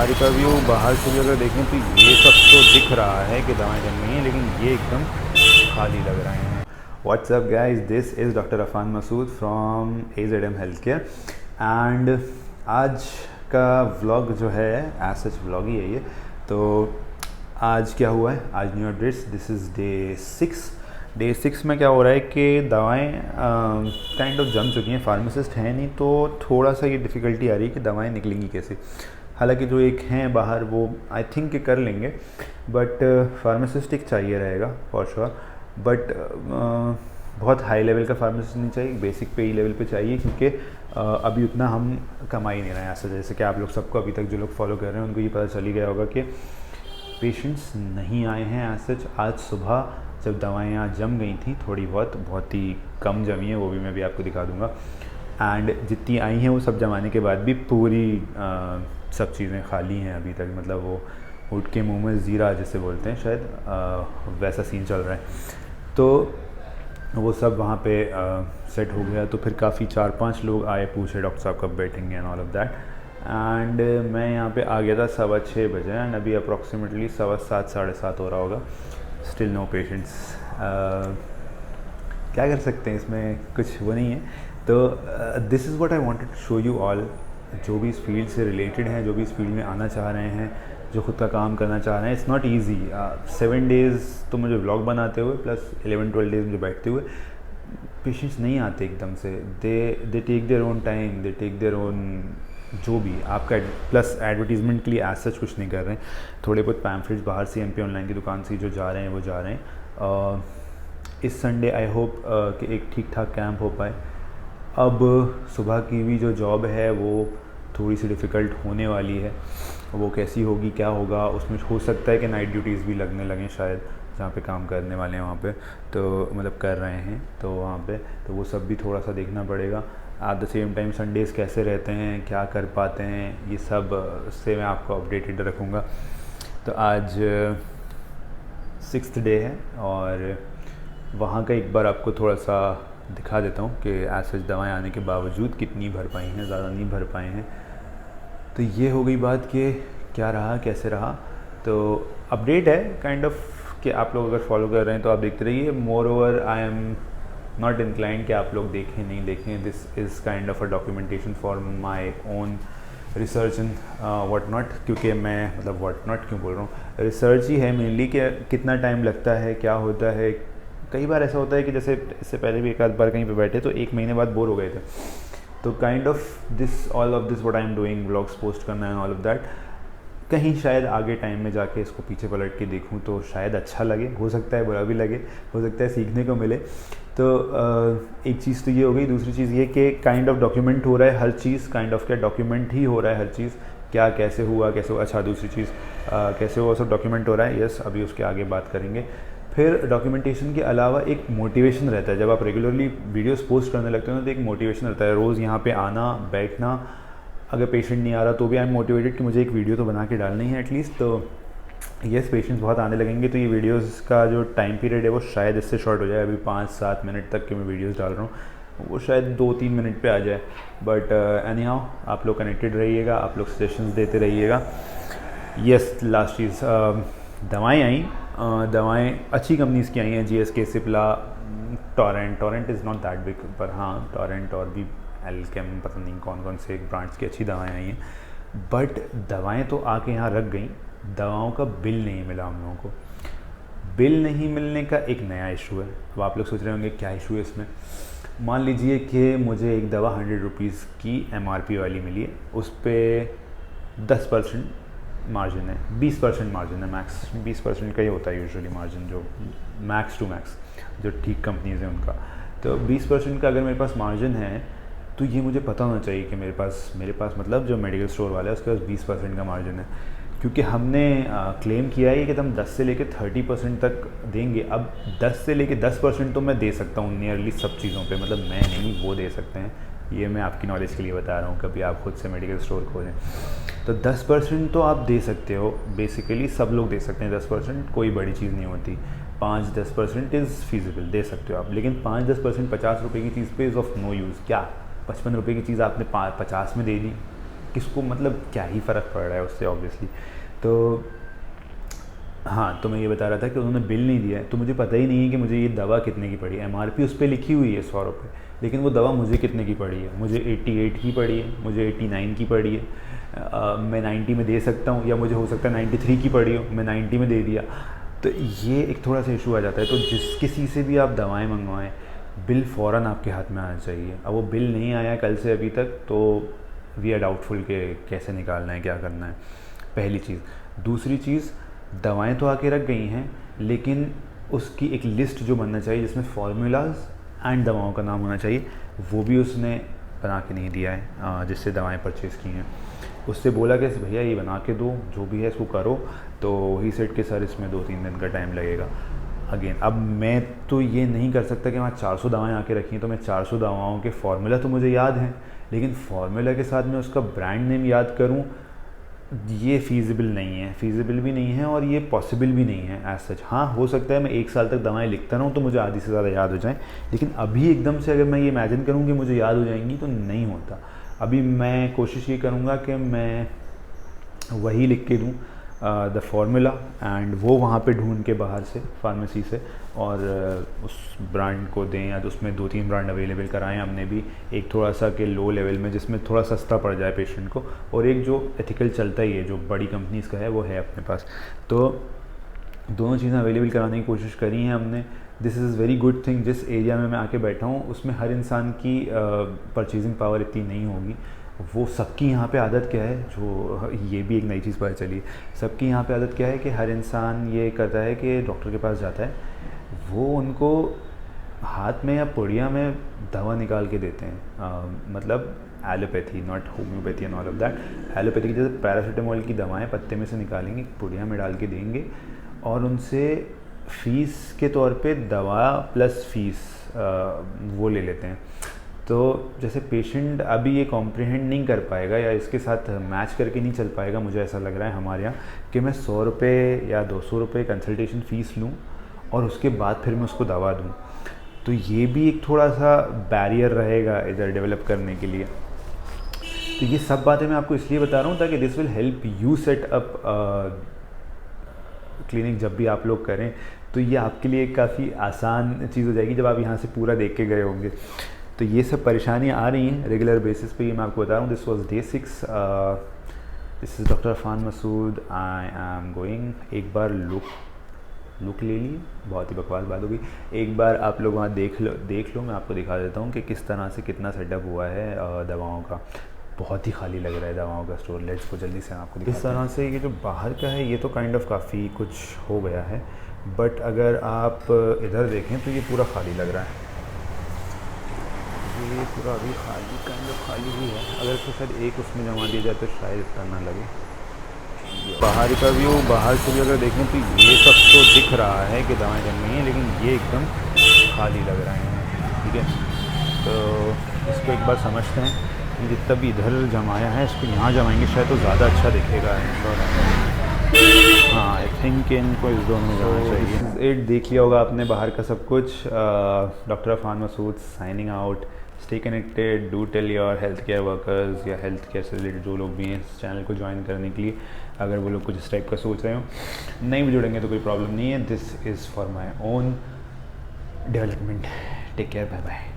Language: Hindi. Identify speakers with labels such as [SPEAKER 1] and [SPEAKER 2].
[SPEAKER 1] बाहर का व्यू, बाहर से भी अगर देखें तो ये सब तो दिख रहा है कि दवाएं जम गई हैं, लेकिन ये एकदम खाली लग रहे हैं। What's up guys, this is doctor Afan Masood from AZM health care and आज का व्लॉग जो है एज सच व्लॉग ही है ये। तो आज क्या हुआ है, आज new updates, this is day 6 में क्या हो रहा है कि दवाएं काइंड ऑफ जम चुकी हैं। फार्मासिस्ट हैं नहीं तो थोड़ा सा ये डिफ़िकल्टी आ रही है कि दवाएं निकलेंगी कैसे। हालांकि जो एक हैं बाहर वो आई थिंक कर लेंगे, बट फार्मासिस्ट एक चाहिए रहेगा फॉर श्योर। बट बहुत हाई लेवल का फार्मासिस्ट नहीं चाहिए, बेसिक पे ही लेवल पे चाहिए, क्योंकि अभी उतना हम कमा ही नहीं रहे हैं ऐसा। जैसे कि आप लोग सबको अभी तक जो लोग फॉलो कर रहे हैं उनको ये पता चल ही गया होगा कि पेशेंट्स नहीं आए हैं एज सच। आज सुबह जब दवाएं यहाँ जम गई थी, थोड़ी बहुत ही कम जमी है, वो भी मैं भी आपको दिखा दूँगा। एंड जितनी आई हैं वो सब जमाने के बाद भी पूरी सब चीज़ें खाली हैं अभी तक। मतलब वो उठ के मुँह में ज़ीरा जिसे बोलते हैं शायद, वैसा सीन चल रहा है। तो वो सब वहाँ पे सेट हो गया। तो फिर काफ़ी 4-5 लोग आए, पूछे डॉक्टर साहब कब बैठेंगे and all of that. And मैं यहाँ पे आ गया था 6:15 बजे एंड अभी अप्रॉक्सीमेटली 7:15 7:30 हो रहा होगा। Still no patients. क्या कर सकते हैं, इसमें कुछ वो नहीं है। तो this is what I wanted to show you all. जो भी इस फील्ड से रिलेटेड हैं, जो भी इस फील्ड में आना चाह रहे हैं, जो खुद का काम करना चाह रहे हैं, इट्स नॉट ईजी। 7 डेज़ तो मुझे व्लॉग बनाते हुए प्लस 11-12 डेज़ मुझे बैठते हुए पेशेंट्स नहीं आते एकदम से। They take their own time, they take their own जो भी आपका प्लस एडवर्टीज़मेंट के लिए एज सच कुछ नहीं कर रहे हैं। थोड़े बहुत पैम्फलेट्स बाहर से MP ऑनलाइन की दुकान से जो जा रहे हैं वो जा रहे हैं। इस संडे आई होप कि एक ठीक ठाक कैंप हो पाए। अब सुबह की भी जो जॉब है वो थोड़ी सी डिफ़िकल्ट होने वाली है। वो कैसी होगी, क्या होगा, उसमें हो सकता है कि नाइट ड्यूटीज़ भी लगने लगें शायद, जहाँ पे काम करने वाले हैं वहाँ पे, तो मतलब कर रहे हैं तो वहाँ पे, तो वो सब भी थोड़ा सा देखना पड़ेगा। At the same time Sundays कैसे रहते हैं, क्या कर पाते हैं, ये सब से मैं आपको अपडेटेड रखूँगा। तो आज 6th डे है और वहाँ का एक बार आपको थोड़ा सा दिखा देता हूँ कि एज सच दवाएँ आने के बावजूद कितनी भर पाई हैं, ज़्यादा नहीं भर पाए हैं। तो ये हो गई बात कि क्या रहा, कैसे रहा। तो अपडेट है काइंड ऑफ कि आप लोग अगर फॉलो कर रहे हैं तो आप देखते रहिए। More over I am not inclined कि आप लोग देखें नहीं देखें। This is kind of a documentation for my own research and what not. क्योंकि मैं मतलब व्हाट नॉट क्यों बोल रहा हूँ, रिसर्च ही है मेनली कि कितना टाइम लगता है, क्या होता है। कई बार ऐसा होता है कि जैसे इससे पहले भी एक आध बार कहीं पे बैठे तो 1 महीने बाद बोर हो गए थे। तो kind of this all of this what I am doing, vlogs post करना एंड ऑल ऑफ दैट। कहीं शायद आगे टाइम में जाके इसको पीछे पलट के देखूं तो शायद अच्छा लगे, हो सकता है बुरा भी लगे, हो सकता है सीखने को मिले। तो एक चीज़ तो ये हो गई। दूसरी चीज़ ये कि काइंड ऑफ डॉक्यूमेंट हो रहा है हर चीज़, काइंड ऑफ क्या डॉक्यूमेंट ही हो रहा है हर चीज़, क्या कैसे हुआ कैसे हुआ। अच्छा, दूसरी चीज़ कैसे हुआ सब डॉक्यूमेंट हो रहा है। यस, अभी उसके आगे बात करेंगे। फिर डॉक्यूमेंटेशन के अलावा एक मोटिवेशन रहता है। जब आप रेगुलरली वीडियोस पोस्ट करने लगते हो ना तो एक मोटिवेशन रहता है, रोज़ यहाँ पे आना बैठना। अगर पेशेंट नहीं आ रहा तो भी आई एम मोटिवेटेड कि मुझे एक वीडियो तो बना के डालनी है एटलीस्ट। तो यस, पेशेंट्स बहुत आने लगेंगे तो ये वीडियोस का जो टाइम पीरियड है वो शायद इससे शॉर्ट हो जाए। अभी 5-7 मिनट तक के मैं वीडियोस डाल रहा हूँ, वो शायद 2-3 मिनट पे आ जाए। बट एनी हाउ, आप लोग कनेक्टेड रहिएगा, आप लोग सजेशंस देते रहिएगा। यस, लास्ट चीज़, दवाएँ आई, दवाएँ अच्छी कंपनीज़ की आई हैं, GSK, Cipla, Torrent is not that big, पर हाँ टोरेंट और भी एल्केम, पता नहीं कौन कौन से ब्रांड्स की अच्छी दवाएँ आई हैं। बट दवाएँ तो आके यहाँ रख गई, दवाओं का बिल नहीं मिला हम लोगों को। बिल नहीं मिलने का एक नया इशू है। अब आप लोग सोच रहे होंगे क्या इशू है इसमें। मान लीजिए कि मुझे एक दवा 100 रुपीज़ की MRP वाली मिली है, उस पर 10% मार्जिन है, 20% मार्जिन है मैक्स। 20% का ही होता है यूजुअली मार्जिन, जो मैक्स टू मैक्स जो ठीक कंपनीज़ हैं उनका। तो 20% का अगर मेरे पास मार्जिन है तो ये मुझे पता होना चाहिए कि मेरे पास मतलब जो मेडिकल स्टोर वाला है उसके पास 20% का मार्जिन है। क्योंकि हमने क्लेम किया है कि हम 10 से लेके 30% तक देंगे। अब 10 से लेके 10% तो मैं दे सकता हूँ नियरली सब चीज़ों पे, मतलब मैं नहीं, वो दे सकते हैं। ये मैं आपकी नॉलेज के लिए बता रहा हूँ, कभी आप खुद से मेडिकल स्टोर खोलें तो 10% तो आप दे सकते हो। बेसिकली सब लोग दे सकते हैं 10%, कोई बड़ी चीज़ नहीं होती। 5-10% इज़ फीजिबल, दे सकते हो आप। लेकिन 5-10% 50 रुपये की चीज़ पे इज़ ऑफ नो यूज़। क्या 55 रुपये की चीज़ आपने 50 में दे दी, किसको मतलब क्या ही फ़र्क पड़ रहा है उससे ऑब्वियसली। तो हाँ, तो मैं ये बता रहा था कि उन्होंने बिल नहीं दिया है, तो मुझे पता ही नहीं है कि मुझे ये दवा कितने की पड़ी है। एमआरपी उस पर लिखी हुई है 100 रुपये, लेकिन वो दवा मुझे कितने की पड़ी है, मुझे 88 की पड़ी है, मुझे 89 की पड़ी है। मैं 90 में दे सकता हूँ, या मुझे हो सकता है 93 की पड़ी हो, मैं 90 में दे दिया। तो ये एक थोड़ा सा इशू आ जाता है। तो जिस किसी से भी आप दवाएँ मंगवाएँ, बिल फ़ौरन आपके हाथ में आना चाहिए। अब वो बिल नहीं आया कल से अभी तक, तो वी आर डाउटफुल के कैसे निकालना है, क्या करना है, पहली चीज़। दूसरी चीज़, दवाएं तो आके रख गई हैं, लेकिन उसकी एक लिस्ट जो बनना चाहिए जिसमें फार्मूलाज एंड दवाओं का नाम होना चाहिए, वो भी उसने बना के नहीं दिया है जिससे दवाएं परचेज़ की हैं। उससे बोला कि भैया ये बना के दो, जो भी है इसको करो, तो ही सेट के सर इसमें 2-3 दिन का टाइम लगेगा। अगेन, अब मैं तो ये नहीं कर सकता कि वहाँ 400 दवाएं आके रखी हैं तो मैं 400 दवाओं के फार्मूला तो मुझे याद हैं, लेकिन फार्मूला के साथ मैं उसका ब्रांड नेम याद करूँ, ये फ़ीज़िबल नहीं है, फ़ीज़िबल भी नहीं है और ये पॉसिबल भी नहीं है एज सच। हाँ, हो सकता है मैं 1 साल तक दवाएं लिखता रहूँ तो मुझे आधी से ज़्यादा याद हो जाएं, लेकिन अभी एकदम से अगर मैं ये इमेजिन करूँ कि मुझे याद हो जाएंगी तो नहीं होता। अभी मैं कोशिश ये करूँगा कि मैं वही लिख के दूँ द फार्मूला, एंड वो वहाँ पे ढूंढ के बाहर से फार्मेसी से और उस ब्रांड को दें, या तो उसमें 2-3 ब्रांड अवेलेबल कराएं हमने भी, एक थोड़ा सा के लो लेवल में जिसमें थोड़ा सस्ता पड़ जाए पेशेंट को, और एक जो एथिकल चलता ही है जो बड़ी कंपनीज़ का है वो है अपने पास। तो दोनों चीज़ें अवेलेबल कराने की कोशिश करी हैं हमने। This is very good thing. जिस एरिया में मैं आके बैठा हूँ उसमें हर इंसान की परचेजिंग पावर इतनी नहीं होगी। वो सबकी यहाँ पे आदत क्या है, जो ये भी एक नई चीज़ पता चली, सबकी यहाँ पे आदत क्या है कि हर इंसान ये करता है कि डॉक्टर के पास जाता है, वो उनको हाथ में या पुड़िया में दवा निकाल के देते हैं। मतलब allopathy, not homeopathy and all of that. Allopathy की जैसे पैरासीटामोल की दवाएं पत्ते में से निकालेंगे, पुड़िया में डाल के देंगे, और उनसे फ़ीस के तौर पे दवा प्लस फ़ीस वो ले लेते हैं। तो जैसे पेशेंट अभी ये कॉम्प्रिहेंड नहीं कर पाएगा या इसके साथ मैच करके नहीं चल पाएगा, मुझे ऐसा लग रहा है हमारे यहाँ, कि मैं 100 रुपये या 200 रुपये कंसल्टेशन फ़ीस लूँ और उसके बाद फिर मैं उसको दवा दूँ। तो ये भी एक थोड़ा सा बैरियर रहेगा इधर डेवलप करने के लिए। तो ये सब बातें मैं आपको इसलिए बता रहा हूँ ताकि this will help you set up clinic. जब भी आप लोग करें तो ये आपके लिए काफ़ी आसान चीज़ हो जाएगी जब आप यहाँ से पूरा देख के गए होंगे। तो ये सब परेशानियाँ आ रही हैं रेगुलर बेसिस पे, ये मैं आपको बता रहा हूँ। This was day 6। This is doctor Arfan Masood, I am going. एक बार लुक ले लिए, बहुत ही बकवास बात होगी। एक बार आप लोग वहाँ देख लो, मैं आपको दिखा देता हूँ कि किस तरह से कितना सेटअप हुआ है दवाओं का। बहुत ही खाली लग रहा है दवाओं का स्टोर। लेट्स को जल्दी से आपको दिखाते हैं। इस तरह से ये जो बाहर का है ये तो काइंड ऑफ काफ़ी कुछ हो गया है, बट अगर आप इधर देखें तो ये पूरा खाली लग रहा है। ये पूरा अभी काइंड ऑफ खाली ही है। अगर इसको शायद एक उसमें जमा दिया जाए तो शायद इतना ना लगे। बाहर का व्यू, बाहर से भी अगर देखें तो ये सब तो दिख रहा है कि दवाएं जम गई हैं, लेकिन ये एकदम खाली लग रहे हैं। ठीक है, तो इसको एक बार समझते हैं। जितना भी इधर जमाया है इसको यहाँ जमाएंगे शायद तो ज़्यादा अच्छा दिखेगा। हाँ, आई थिंक इनको इस दोनों में जाना चाहिए। एट देख लिया होगा आपने बाहर का सब कुछ। Doctor Arfan Masood signing out. Stay connected, do tell your health care workers या हेल्थ केयर से रिलेटेड जो लोग भी हैं इस चैनल को ज्वाइन करने के लिए, अगर वो लोग कुछ इस टाइप का सोच रहे हो। नहीं भी जुड़ेंगे तो कोई प्रॉब्लम नहीं है, this is for my own development. Take care, bye bye.